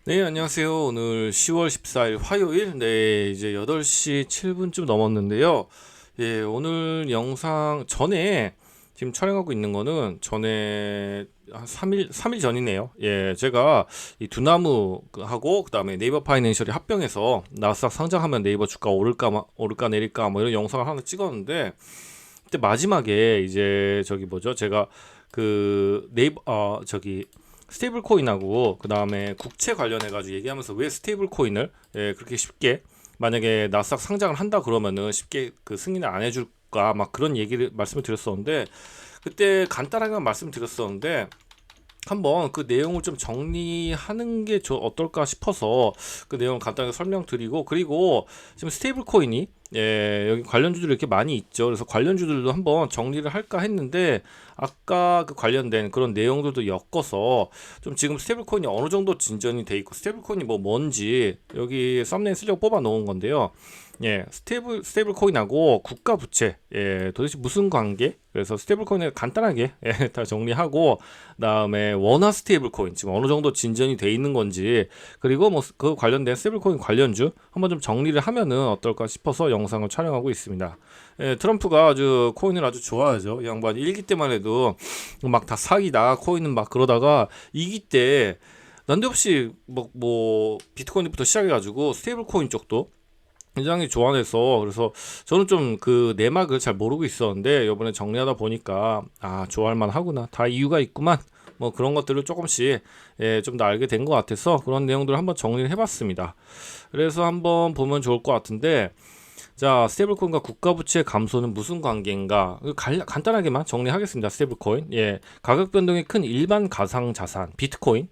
네, 안녕하세요. 오늘 10월 14일 화요일, 네, 이제 8시 7분쯤 넘었는데요. 예, 오늘 영상 전에 지금 촬영하고 있는 거는 전에 한 3일 전이네요. 예, 제가 이 두나무 하고 그다음에 네이버 파이낸셜이 합병해서 나스닥 상장하면 네이버 주가 오를까 내릴까 뭐 이런 영상을 하나 찍었는데 그때 마지막에 이제 저기 뭐죠? 제가 그 네이버 저기 스테이블 코인하고 그 다음에 국채 관련해 가지고 얘기하면서 왜 스테이블 코인을 그렇게 쉽게 만약에 나스닥 상장을 한다 그러면은 쉽게 그 승인을 안 해줄까 막 그런 얘기를 말씀을 드렸었는데 그때 간단하게만 말씀드렸었는데 한번 그 내용을 좀 정리하는 게 어떨까 싶어서 그 내용을 간단하게 설명드리고 그리고 지금 스테이블 코인이 여기 관련주들이 이렇게 많이 있죠. 그래서 관련주들도 한번 정리를 할까 했는데 아까 그 관련된 그런 내용들도 엮어서 좀 지금 스테이블 코인이 어느 정도 진전이 돼 있고 스테이블 코인이 뭐 뭔지 여기 썸네일 쓰려고 뽑아 놓은 건데요. 스테이블 코인하고 국가 부채, 도대체 무슨 관계? 그래서 스테이블 코인을 간단하게 다 정리하고 그다음에 원화 스테이블 코인 지금 어느 정도 진전이 돼 있는 건지 그리고 뭐 그 관련된 스테이블 코인 관련주 한번 좀 정리를 하면은 어떨까 싶어서 영상을 촬영하고 있습니다. 트럼프가 아주 코인을 아주 좋아하죠. 이 양반이 일기 때만 해도 막 다 사기다 코인은 막 그러다가 이기 때 난데없이 뭐 비트코인부터 시작해가지고 스테이블 코인 쪽도 굉장히 좋아해서 그래서 저는 좀 그 내막을 잘 모르고 있었는데 이번에 정리하다 보니까 아 좋아할 만하구나 다 이유가 있구만 뭐 그런 것들을 조금씩 좀 더 알게 된 것 같아서 그런 내용들을 한번 정리를 해봤습니다. 그래서 한번 보면 좋을 것 같은데 자 스테이블코인과 국가부채 감소는 무슨 관계인가 간단하게만 정리하겠습니다. 스테이블코인 가격 변동이 큰 일반 가상자산 비트코인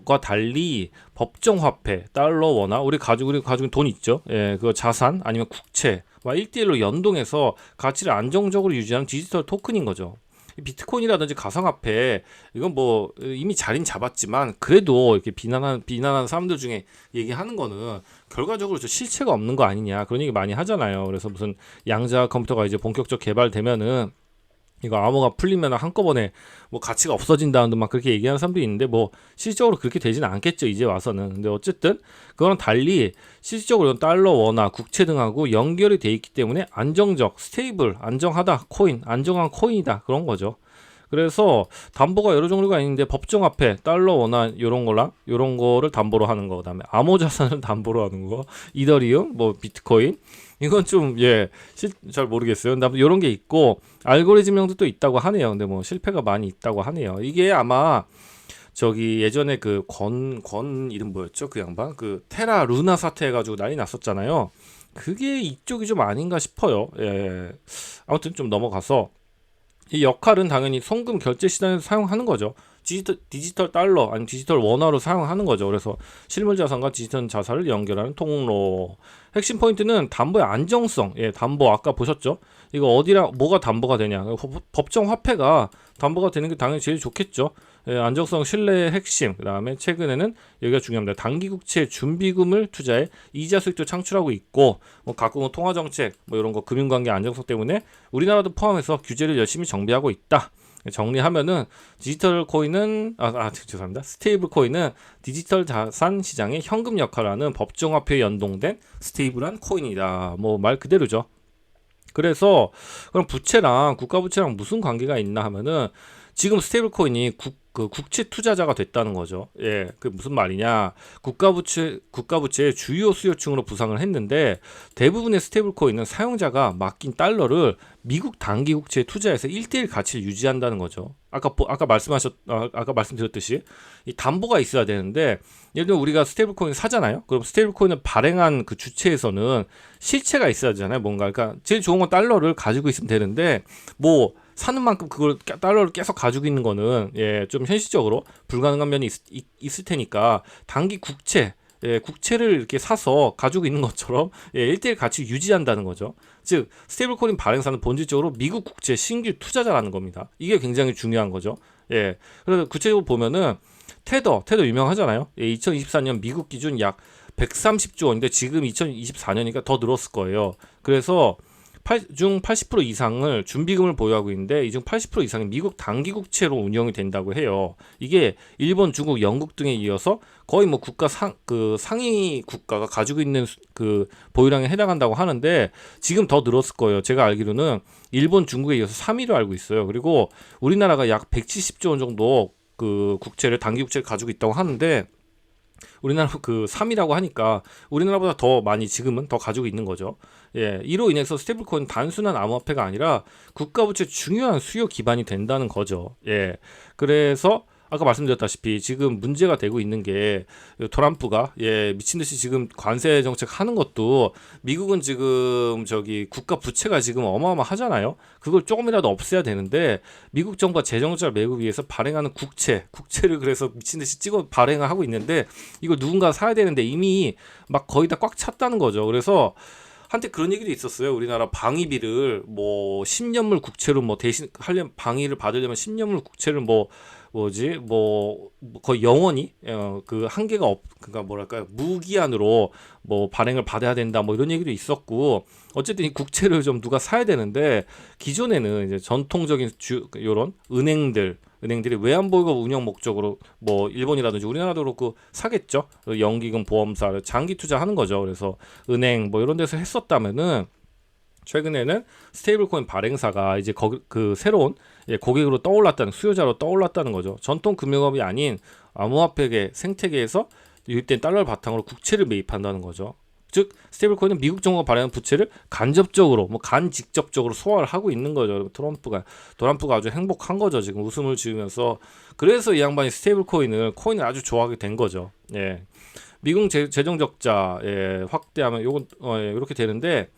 과 달리 법정 화폐, 달러, 원화, 우리 가지고 돈 있죠? 그 자산 아니면 국채와 1대1로 연동해서 가치를 안정적으로 유지하는 디지털 토큰인 거죠. 비트코인이라든지 가상화폐 이건 뭐 이미 자리는 잡았지만 그래도 이렇게 비난하는 사람들 중에 얘기하는 거는 결과적으로 저 실체가 없는 거 아니냐 그런 얘기 많이 하잖아요. 그래서 무슨 양자 컴퓨터가 이제 본격적 개발되면은 이거 암호가 풀리면 한꺼번에 뭐 가치가 없어진다는 막 그렇게 얘기하는 사람도 있는데 뭐 실질적으로 그렇게 되지는 않겠죠 이제 와서는. 근데 어쨌든 그거랑 달리 실질적으로 달러 원화 국채 등하고 연결이 돼 있기 때문에 안정적 스테이블 안정하다 코인 안정한 코인이다 그런 거죠. 그래서 담보가 여러 종류가 있는데 법정화폐, 달러, 원화 요런 거랑 요런 거를 담보로 하는 거, 그다음에 암호 자산을 담보로 하는 거, 이더리움, 뭐 비트코인 이건 좀 잘 모르겠어요. 근데 요런 게 있고 알고리즘형도 또 있다고 하네요. 근데 뭐 실패가 많이 있다고 하네요. 이게 아마 저기 예전에 그 권 이름 뭐였죠? 그 양반 그 테라 루나 사태 해가지고 난리 났었잖아요. 그게 이쪽이 좀 아닌가 싶어요. 아무튼 좀 넘어가서 이 역할은 당연히 송금 결제 시장에서 사용하는 거죠. 디지털 달러 아니 디지털 원화로 사용하는 거죠. 그래서 실물 자산과 디지털 자산을 연결하는 통로. 핵심 포인트는 담보의 안정성. 담보 아까 보셨죠? 이거 어디랑 뭐가 담보가 되냐? 법정 화폐가 담보가 되는 게 당연히 제일 좋겠죠. 안정성, 신뢰의 핵심. 그다음에 최근에는 여기가 중요합니다. 단기 국채 준비금을 투자해 이자 수익도 창출하고 있고 뭐 각국의 통화 정책 뭐 이런 거 금융관계 안정성 때문에 우리나라도 포함해서 규제를 열심히 정비하고 있다. 정리하면은 디지털 코인은 죄송합니다. 스테이블 코인은 디지털 자산 시장의 현금 역할을 하는 법정화폐에 연동된 스테이블한 코인이다. 뭐 말 그대로죠. 그래서 그럼 부채랑 국가 부채랑 무슨 관계가 있나 하면은 지금 스테이블 코인이 그 국채 투자자가 됐다는 거죠. 그 무슨 말이냐? 국가 부채의 주요 수요층으로 부상을 했는데 대부분의 스테이블 코인은 사용자가 맡긴 달러를 미국 단기 국채에 투자해서 1대1 가치를 유지한다는 거죠. 아까 말씀드렸듯이 이 담보가 있어야 되는데 예를 들면 우리가 스테이블 코인 사잖아요. 그럼 스테이블 코인을 발행한 그 주체에서는 실체가 있어야 되잖아요. 뭔가 그러니까 제일 좋은 건 달러를 가지고 있으면 되는데 뭐 사는 만큼 그걸 달러를 계속 가지고 있는 거는 좀 현실적으로 불가능한 면이 있을 테니까 단기 국채를 이렇게 사서 가지고 있는 것처럼 1대1 가치 유지한다는 거죠. 즉 스테이블 코인 발행사는 본질적으로 미국 국채 신규 투자자라는 겁니다. 이게 굉장히 중요한 거죠. 그래서 구체적으로 보면은 테더 유명하잖아요. 2024년 미국 기준 약 130조 원인데 지금 2024년이니까 더 늘었을 거예요. 그래서 중 80% 이상을 준비금을 보유하고 있는데 이 중 80% 이상이 미국 단기국채로 운영이 된다고 해요. 이게 일본, 중국, 영국 등에 이어서 거의 뭐 국가 상위 국가가 가지고 있는 그 보유량에 해당한다고 하는데 지금 더 늘었을 거예요. 제가 알기로는 일본, 중국에 이어서 3위로 알고 있어요. 그리고 우리나라가 약 170조 원 정도 그 국채를 단기국채를 가지고 있다고 하는데 우리나라 그 3이라고 하니까 우리나라보다 더 많이 지금은 더 가지고 있는 거죠. 예, 이로 인해서 스테이블코인 단순한 암호화폐가 아니라 국가부채 중요한 수요 기반이 된다는 거죠. 예, 그래서 아까 말씀드렸다시피 지금 문제가 되고 있는 게 트럼프가 미친 듯이 지금 관세 정책 하는 것도 미국은 지금 저기 국가 부채가 지금 어마어마하잖아요. 그걸 조금이라도 없애야 되는데 미국 정부가 재정자를 메우기 위해서 발행하는 국채를 그래서 미친 듯이 찍어 발행을 하고 있는데 이걸 누군가 사야 되는데 이미 막 거의 다 꽉 찼다는 거죠. 그래서 한때 그런 얘기도 있었어요. 우리나라 방위비를 뭐 10년물 국채로 뭐 대신 하려면 방위를 받으려면 10년물 국채를 뭐 거의 영원히 그 한계가 그러니까 뭐랄까요, 무기한으로 뭐 발행을 받아야 된다 뭐 이런 얘기도 있었고, 어쨌든 이 국채를 좀 누가 사야 되는데 기존에는 이제 전통적인 요런 은행들이 외환보유고 운영 목적으로 뭐 일본이라든지 우리나라도 그렇고 사겠죠. 연기금, 보험사, 장기 투자하는 거죠. 그래서 은행 뭐 이런 데서 했었다면은 최근에는 스테이블코인 발행사가 이제 그 새로운 고객으로 떠올랐다는, 수요자로 떠올랐다는 거죠. 전통 금융업이 아닌 암호화폐계 생태계에서 유입된 달러를 바탕으로 국채를 매입한다는 거죠. 즉 스테이블코인은 미국 정부가 발행한 부채를 간접적으로 간직접적으로 소화를 하고 있는 거죠. 트럼프가 아주 행복한 거죠. 지금 웃음을 지으면서. 그래서 이 양반이 스테이블코인을 아주 좋아하게 된 거죠. 예. 미국 재정 적자 확대하면 요건 이렇게 되는데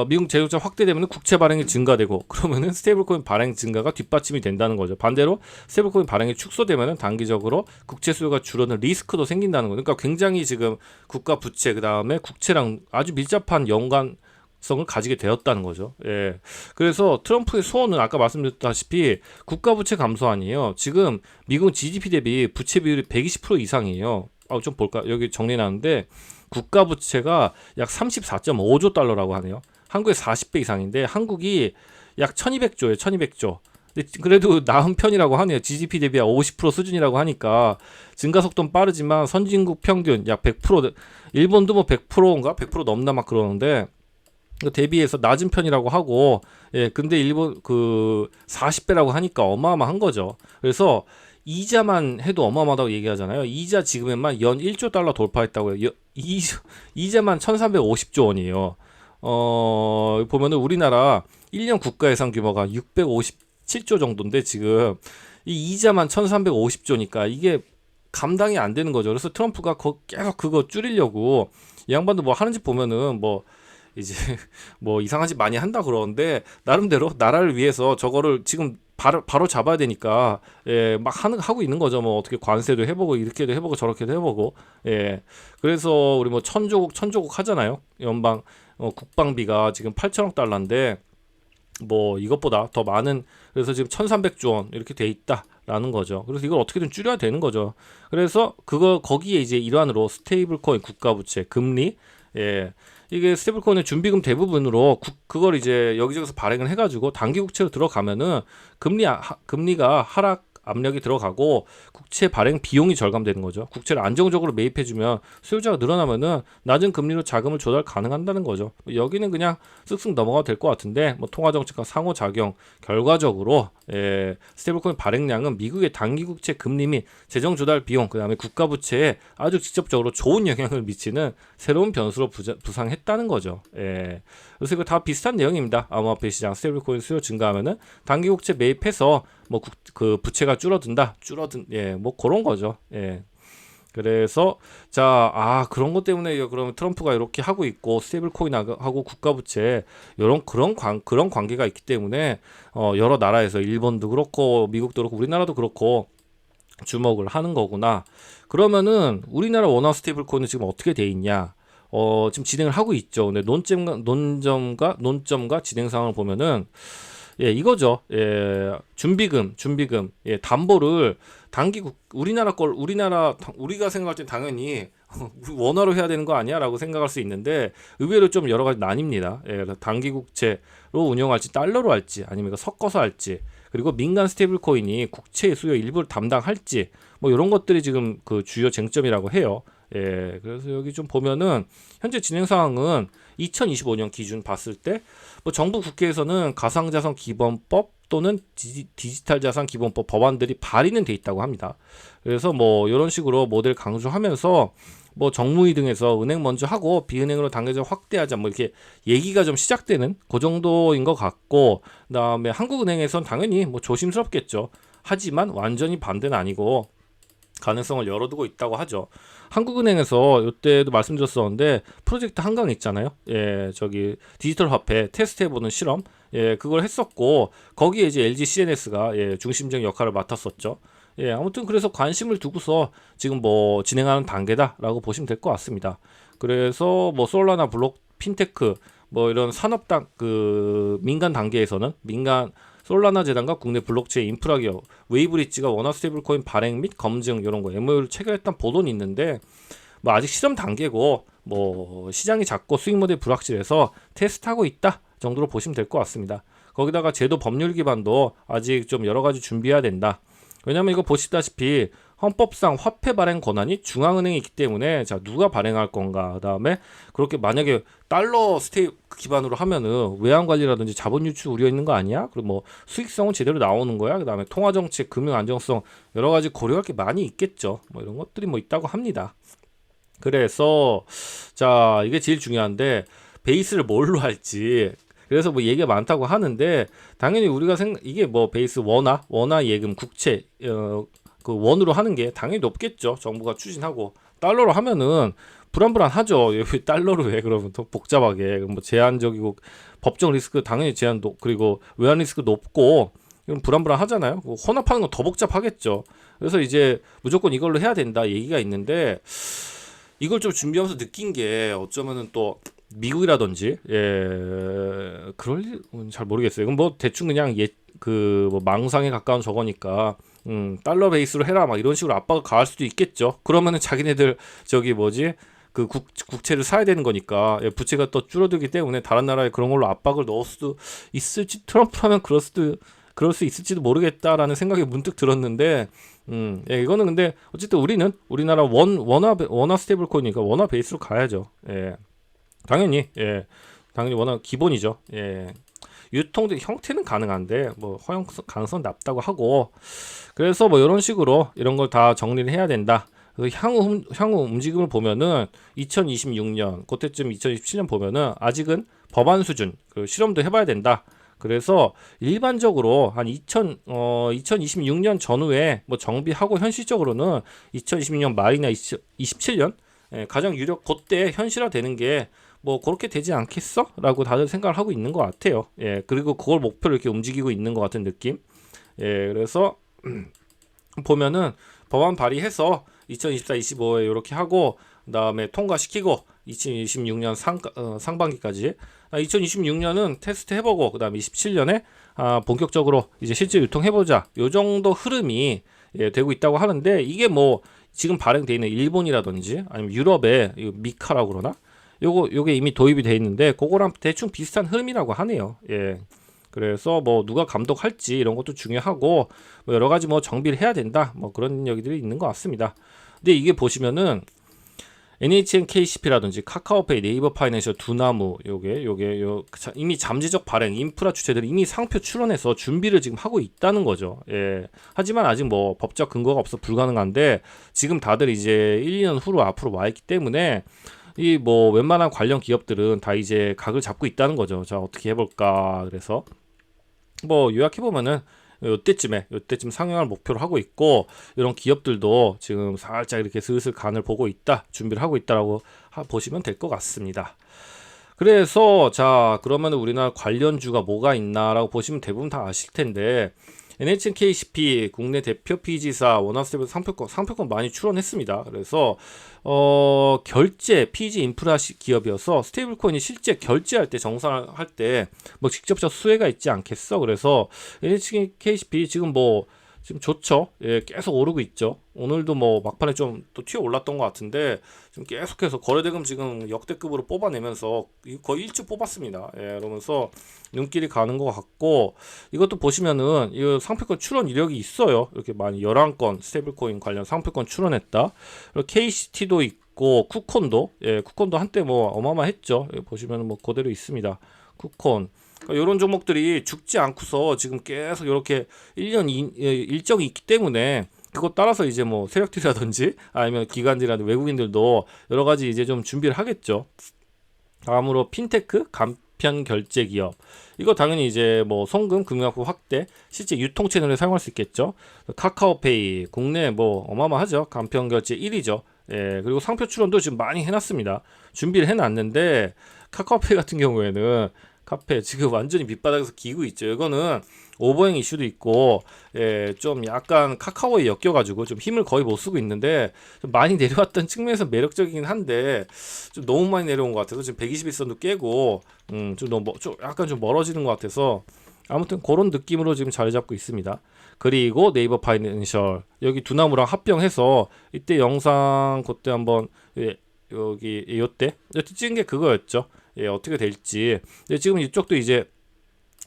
미국 재정자 확대되면 국채 발행이 증가되고 그러면은 스테이블코인 발행 증가가 뒷받침이 된다는 거죠. 반대로 스테이블코인 발행이 축소되면은 단기적으로 국채 수요가 줄어드는 리스크도 생긴다는 거죠. 그러니까 굉장히 지금 국가 부채 그다음에 국채랑 아주 밀접한 연관성을 가지게 되었다는 거죠. 예. 그래서 트럼프의 소원은 아까 말씀드렸다시피 국가 부채 감소 아니에요. 지금 미국 GDP 대비 부채 비율이 120% 이상이에요. 좀 볼까? 여기 정리해놨는데 국가 부채가 약 34.5조 달러라고 하네요. 한국의 40배 이상인데 한국이 약 1200조예요. 1200조. 근데 그래도 나은 편이라고 하네요. GDP 대비 50% 수준이라고 하니까 증가 속도는 빠르지만 선진국 평균 약 100%, 일본도 뭐 100%인가? 100% 넘나 막 그러는데 대비해서 낮은 편이라고 하고, 근데 일본 그 40배라고 하니까 어마어마한 거죠. 그래서 이자만 해도 어마어마하다고 얘기하잖아요. 이자 지금에만 연 1조 달러 돌파했다고요. 이자만 1350조 원이에요. 보면은 우리나라 1년 국가 예산 규모가 657조 정도인데 지금 이 이자만 1350조니까 이게 감당이 안 되는 거죠. 그래서 트럼프가 계속 그거 줄이려고, 이 양반도 뭐 하는 짓 보면은 뭐 이제 뭐 이상한 짓 많이 한다 그러는데 나름대로 나라를 위해서 저거를 지금 바로 잡아야 되니까 막 하고 있는 거죠. 뭐 어떻게 관세도 해보고 이렇게도 해보고 저렇게도 해보고. 그래서 우리 뭐 천조국 하잖아요. 연방 국방비가 지금 8천억 달러인데 뭐 이것보다 더 많은, 그래서 지금 1300조 원 이렇게 돼 있다라는 거죠. 그래서 이걸 어떻게든 줄여야 되는 거죠. 그래서 거기에 이제 일환으로 스테이블코인, 국가부채, 금리, 이게 스테이블코인의 준비금 대부분으로 그걸 이제 여기저기서 발행을 해가지고 단기 국채로 들어가면은 금리가 하락 압력이 들어가고 국채 발행 비용이 절감되는 거죠. 국채를 안정적으로 매입해주면 수요자가 늘어나면은 낮은 금리로 자금을 조달 가능한다는 거죠. 여기는 그냥 쓱쓱 넘어가도 될 것 같은데 뭐 통화정책과 상호작용 결과적으로 스테이블코인 발행량은 미국의 단기 국채 금리 및 재정 조달 비용, 그다음에 국가 부채에 아주 직접적으로 좋은 영향을 미치는 새로운 변수로 부상했다는 거죠. 그래서 이거 다 비슷한 내용입니다. 암호화폐 시장 스테이블코인 수요 증가하면은 단기 국채 매입해서 뭐 그 부채가 뭐 그런 거죠. 그래서 그런 것 때문에 그러면 트럼프가 이렇게 하고 있고 스테이블코인하고 국가부채 그런 관계가 있기 때문에 여러 나라에서 일본도 그렇고 미국도 그렇고 우리나라도 그렇고 주목을 하는 거구나. 그러면은 우리나라 원화 스테이블코인은 지금 어떻게 돼 있냐? 지금 진행을 하고 있죠. 근데 논점과 진행 상황을 보면은 예, 이거죠. 예, 준비금, 예, 담보를 우리가 생각할 땐 당연히 원화로 해야 되는 거 아니야라고 생각할 수 있는데 의외로 좀 여러 가지 나뉩니다. 예, 그래서 단기 국채로 운용할지 달러로 할지 아니면 이거 섞어서 할지 그리고 민간 스테이블 코인이 국채의 수요 일부를 담당할지 뭐 이런 것들이 지금 그 주요 쟁점이라고 해요. 예, 그래서 여기 좀 보면은 현재 진행 상황은 2025년 기준 봤을 때 뭐 정부 국회에서는 가상자산 기본법 또는 디지털 자산 기본법 법안들이 발의는 돼 있다고 합니다. 그래서 뭐 이런 식으로 모델 강조하면서 뭐 정무위 등에서 은행 먼저 하고 비은행으로 단계적 확대하자 뭐 이렇게 얘기가 좀 시작되는 그 정도인 것 같고 그다음에 한국은행에선 당연히 뭐 조심스럽겠죠. 하지만 완전히 반대는 아니고 가능성을 열어두고 있다고 하죠. 한국은행에서 이때도 말씀드렸었는데 프로젝트 한강 있잖아요. 예, 저기 디지털 화폐 테스트해보는 실험, 예, 그걸 했었고 거기에 이제 LG CNS가 예, 중심적 역할을 맡았었죠. 예, 아무튼 그래서 관심을 두고서 지금 뭐 진행하는 단계다라고 보시면 될 것 같습니다. 그래서 뭐 솔라나 블록 핀테크 뭐 이런 산업당 그 민간 단계에서는 민간 솔라나 재단과 국내 블록체인 인프라 기업 웨이브리지가 원화 스테이블코인 발행 및 검증 이런 거 MOU를 체결했다는 보도는 있는데 뭐 아직 실험 단계고 뭐 시장이 작고 수익 모델 불확실해서 테스트하고 있다 정도로 보시면 될 것 같습니다. 거기다가 제도 법률 기반도 아직 좀 여러 가지 준비해야 된다. 왜냐면 이거 보시다시피 헌법상 화폐 발행 권한이 중앙은행에 있기 때문에 자 누가 발행할 건가 그다음에 그렇게 만약에 달러 스테이 기반으로 하면은 외환 관리라든지 자본 유출 우려 있는 거 아니야? 그리고 뭐 수익성은 제대로 나오는 거야? 그다음에 통화 정책, 금융 안정성 여러 가지 고려할 게 많이 있겠죠. 뭐 이런 것들이 뭐 있다고 합니다. 그래서 자 이게 제일 중요한데 베이스를 뭘로 할지 그래서 뭐 얘기가 많다고 하는데 당연히 우리가 이게 뭐 베이스 원화 예금 국채 그 원으로 하는 게 당연히 높겠죠. 정부가 추진하고 달러로 하면은 불안불안하죠. 여기 달러로 왜 그러면 더 복잡하게 뭐 제한적이고 법적 리스크 당연히 제한도 그리고 외환 리스크 높고 이건 불안불안하잖아요. 혼합하는 건 더 복잡하겠죠. 그래서 이제 무조건 이걸로 해야 된다 얘기가 있는데 이걸 좀 준비하면서 느낀 게 어쩌면은 또 미국이라든지 그럴 일은 잘 모르겠어요. 이건 뭐 대충 그냥 그 뭐 망상에 가까운 저거니까 달러 베이스로 해라 막 이런 식으로 압박을 가할 수도 있겠죠. 그러면은 자기네들 저기 뭐지 그 국채를 사야 되는 거니까 부채가 또 줄어들기 때문에 다른 나라에 그런 걸로 압박을 넣을 수도 있을지 트럼프라면 그럴 수 있을지도 모르겠다라는 생각이 문득 들었는데 이거는 근데 어쨌든 우리나라 원화 스테이블 코인이니까 원화 베이스로 가야죠. 당연히 원화 기본이죠. 유통 형태는 가능한데 뭐 허용 가능성 낮다고 하고 그래서 뭐 이런 식으로 이런 걸 다 정리를 해야 된다. 향후 움직임을 보면은 2026년 그때쯤 2027년 보면은 아직은 법안 수준 그 실험도 해봐야 된다. 그래서 일반적으로 한 2026년 전후에 뭐 정비하고 현실적으로는 2026년 말이나 27년 가장 유력 그때 현실화되는 게 뭐 그렇게 되지 않겠어? 라고 다들 생각을 하고 있는 것 같아요. 그리고 그걸 목표로 이렇게 움직이고 있는 것 같은 느낌. 그래서 보면은 법안 발의해서 2024, 25에 이렇게 하고 그다음에 통과시키고 2026년 상반기까지 2026년은 테스트 해보고 그다음에 27년에 본격적으로 이제 실제 유통해보자. 요 정도 흐름이 되고 있다고 하는데 이게 뭐 지금 발행돼 있는 일본이라든지 아니면 유럽의 미카라고 그러나 요게 이미 도입이 돼 있는데 그거랑 대충 비슷한 흐름이라고 하네요. 그래서 뭐 누가 감독할지 이런 것도 중요하고 뭐 여러 가지 뭐 정비를 해야 된다. 뭐 그런 얘기들이 있는 것 같습니다. 근데 이게 보시면은 NHN KCP라든지 카카오페이, 네이버 파이낸셜, 두나무 요게 이미 잠재적 발행 인프라 주체들이 이미 상표 출원해서 준비를 지금 하고 있다는 거죠. 하지만 아직 뭐 법적 근거가 없어 불가능한데 지금 다들 이제 1, 2년 후로 앞으로 와 있기 때문에 이 뭐 웬만한 관련 기업들은 다 이제 각을 잡고 있다는 거죠. 자 어떻게 해볼까. 그래서 뭐 요약해보면은 요때쯤 상용화를 목표로 하고 있고 이런 기업들도 지금 살짝 이렇게 슬슬 간을 보고 있다 준비를 하고 있다라고 보시면 될 것 같습니다. 그래서 자 그러면 우리나라 관련주가 뭐가 있나라고 보시면 대부분 다 아실 텐데 NHNKCP 국내 대표 PG사 원화스텝에서 상표권 많이 출원했습니다. 그래서 결제 PG 인프라 기업이어서 스테이블코인이 실제 결제할 때 정산할 때 뭐 직접적 수혜가 있지 않겠어. 그래서 NHNKCP 지금 좋죠. 예, 계속 오르고 있죠. 오늘도 뭐 막판에 좀 또 튀어 올랐던 것 같은데 지금 계속해서 거래대금 지금 역대급으로 뽑아내면서 거의 1주 뽑았습니다. 예, 그러면서 눈길이 가는 것 같고 이것도 보시면은 이 상표권 출원 이력이 있어요. 이렇게 많이 11건 스테이블코인 관련 상표권 출원했다. 그리고 KCT도 있고 쿠콘도 쿠콘도 한때 뭐 어마어마했죠. 예, 보시면은 뭐 그대로 있습니다. 쿠콘. 그러니까 이런 종목들이 죽지 않고서 지금 계속 이렇게 1년 일정이 있기 때문에 그것 따라서 이제 뭐 세력들이라든지 아니면 기관들이라든지 외국인들도 여러 가지 이제 좀 준비를 하겠죠. 다음으로 핀테크 간편 결제 기업. 이거 당연히 이제 뭐 송금 금융학부 확대 실제 유통 채널에 사용할 수 있겠죠. 카카오페이 국내 뭐 어마어마하죠. 간편 결제 1위죠. 예, 그리고 상표 출원도 지금 많이 해놨습니다. 준비를 해놨는데 카카오페이 같은 경우에는 카페 지금 완전히 밑바닥에서 기고 있죠. 이거는 오버행 이슈도 있고 좀 약간 카카오에 엮여가지고 좀 힘을 거의 못 쓰고 있는데 좀 많이 내려왔던 측면에서 매력적이긴 한데 좀 너무 많이 내려온 것 같아서 지금 121선도 깨고 좀 약간 좀 멀어지는 것 같아서 아무튼 그런 느낌으로 지금 자리 잡고 있습니다. 그리고 네이버 파이낸셜 여기 두나무랑 합병해서 이때 영상 그때 한번 여기 요때 찍은 게 그거였죠. 예, 어떻게 될지. 근데 지금 이쪽도 이제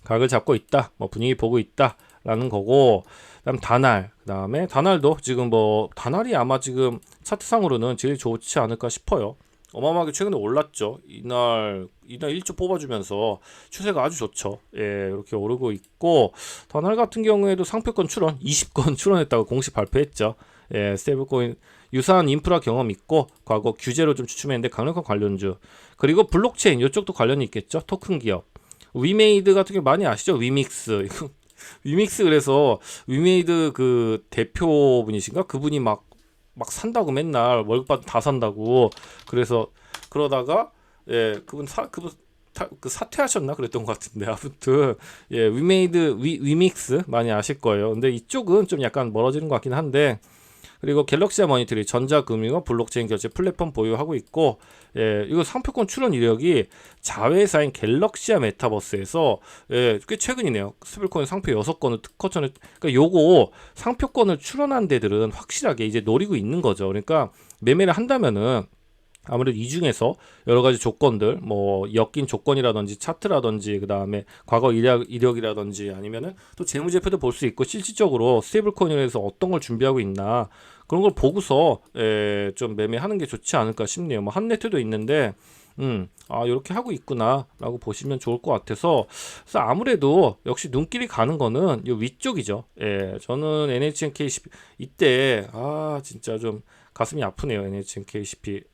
각을 잡고 있다. 뭐 분위기 보고 있다라는 거고. 그다음 다날. 그다음에 다날도 지금 뭐 다날이 아마 지금 차트상으로는 제일 좋지 않을까 싶어요. 어마어마하게 최근에 올랐죠. 이날 1조 뽑아주면서 추세가 아주 좋죠. 예, 이렇게 오르고 있고 다날 같은 경우에도 상표권 출원 20건 출원했다고 공식 발표했죠. 예, 스테이블코인 유사한 인프라 경험 있고 과거 규제로 좀 추춤했는데 강력한 관련주 그리고 블록체인 이쪽도 관련이 있겠죠. 토큰 기업 위메이드 같은 게 많이 아시죠? 위믹스 위믹스 그래서 위메이드 그 대표분이신가 그분이 막 산다고 맨날 월급 받고 다 산다고 그래서 그러다가 그분 사퇴하셨나 그랬던 것 같은데 아무튼 위메이드 위믹스 많이 아실 거예요. 근데 이쪽은 좀 약간 멀어지는 것 같긴 한데 그리고 갤럭시아 머니터리 전자금융과 블록체인 결제 플랫폼 보유하고 있고 이거 상표권 출원 이력이 자회사인 갤럭시아 메타버스에서 꽤 최근이네요. 스테이블코인 상표 6건을 특허전에 그러니까 요거 상표권을 출원한 데들은 확실하게 이제 노리고 있는 거죠. 그러니까 매매를 한다면은 아무래도 이 중에서 여러 가지 조건들, 뭐 엮인 조건이라든지 차트라든지 그 다음에 과거 이력이라든지 아니면은 또 재무제표도 볼 수 있고 실질적으로 스테이블코인에서 어떤 걸 준비하고 있나 그런 걸 보고서 좀 매매하는 게 좋지 않을까 싶네요. 뭐 한네트도 있는데 이렇게 하고 있구나라고 보시면 좋을 것 같아서 그래서 아무래도 역시 눈길이 가는 거는 요 위쪽이죠. 저는 NHNKCP 이때 진짜 좀 가슴이 아프네요. NHNKCP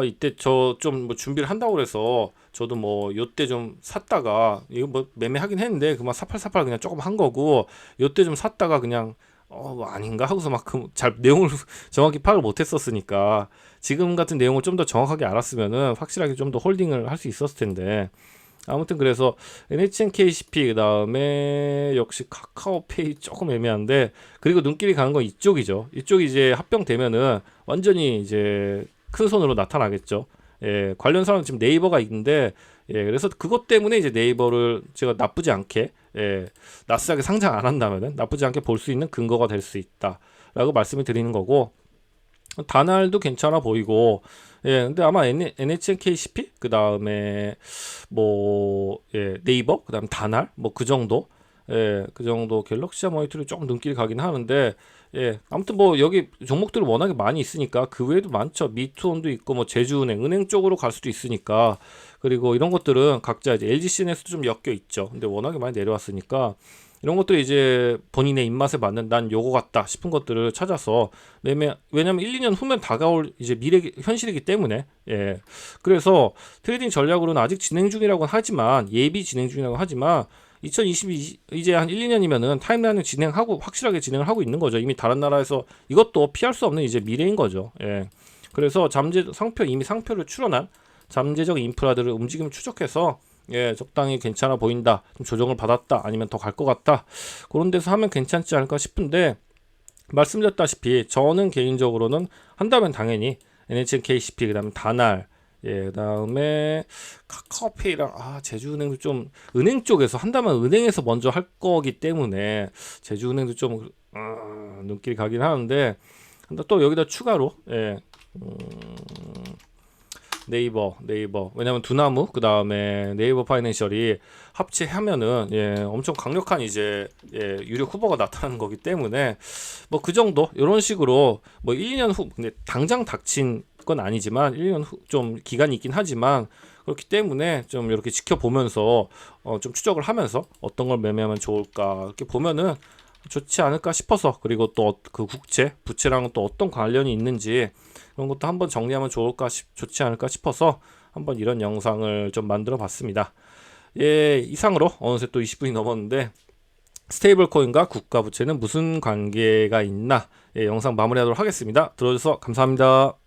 이때 저 좀 뭐 준비를 한다고 그래서 저도 뭐 요때 좀 샀다가 이거 뭐 매매하긴 했는데 그만 사팔사팔 그냥 조금 한 거고 요때 좀 샀다가 그냥 뭐 아닌가 하고서 막 잘 내용을 정확히 파악을 못했었으니까 지금 같은 내용을 좀 더 정확하게 알았으면은 확실하게 좀 더 홀딩을 할 수 있었을 텐데 아무튼 그래서 NHNKCP 그 다음에 역시 카카오페이 조금 애매한데 그리고 눈길이 가는 건 이쪽이죠. 이쪽이 이제 합병되면은 완전히 이제 큰 손으로 나타나겠죠. 관련사는 지금 네이버가 있는데 그래서 그것 때문에 이제 네이버를 제가 나쁘지 않게 나스닥에 상장 안 한다면은 나쁘지 않게 볼 수 있는 근거가 될 수 있다라고 말씀을 드리는 거고 다날도 괜찮아 보이고 근데 아마 NHNKCP 그 다음에 네이버 그 다음 다날 뭐 그 정도 그 정도 갤럭시아 머니터리 조금 눈길이 가긴 하는데 아무튼 뭐 여기 종목들이 워낙에 많이 있으니까 그 외에도 많죠. 미투온도 있고 뭐 제주은행 쪽으로 갈 수도 있으니까 그리고 이런 것들은 각자 이제 LGCN에서도 좀 엮여 있죠. 근데 워낙에 많이 내려왔으니까 이런 것들이 이제 본인의 입맛에 맞는 난 요거 같다 싶은 것들을 찾아서 왜냐면 1, 2년 후면 다가올 이제 미래 현실이기 때문에 그래서 트레이딩 전략으로는 아직 진행 중이라고 하지만 예비 진행 중이라고 하지만 2022 이제 한 1, 2년이면은 타임라인을 확실하게 진행을 하고 있는 거죠. 이미 다른 나라에서 이것도 피할 수 없는 이제 미래인 거죠. 그래서 이미 상표를 출원한 잠재적 인프라들을 움직임을 추적해서 예, 적당히 괜찮아 보인다. 좀 조정을 받았다. 아니면 더 갈 것 같다. 그런 데서 하면 괜찮지 않을까 싶은데 말씀드렸다시피 저는 개인적으로는 한다면 당연히 NHN KCP 그다음에 다날 예, 그다음에 카카오페이랑 제주은행도 좀 은행 쪽에서 한다면 은행에서 먼저 할 거기 때문에 제주은행도 좀 눈길이 가긴 하는데 또 여기다 추가로 예, 네이버 왜냐면 두나무 그다음에 네이버 파이낸셜이 합체하면은 예 엄청 강력한 이제 예 유력 후보가 나타나는 거기 때문에 뭐 그 정도 이런 식으로 뭐 1, 2년 후 근데 당장 닥친 건 아니지만 1년 후 좀 기간이 있긴 하지만 그렇기 때문에 좀 이렇게 지켜보면서 좀 추적을 하면서 어떤 걸 매매하면 좋을까 이렇게 보면은 좋지 않을까 싶어서 그리고 또 그 국채 부채랑 또 어떤 관련이 있는지 그런 것도 한번 정리하면 좋지 않을까 싶어서 한번 이런 영상을 좀 만들어 봤습니다. 예, 이상으로 어느새 또 20분이 넘었는데 스테이블 코인과 국가 부채는 무슨 관계가 있나 예, 영상 마무리하도록 하겠습니다. 들어주셔서 감사합니다.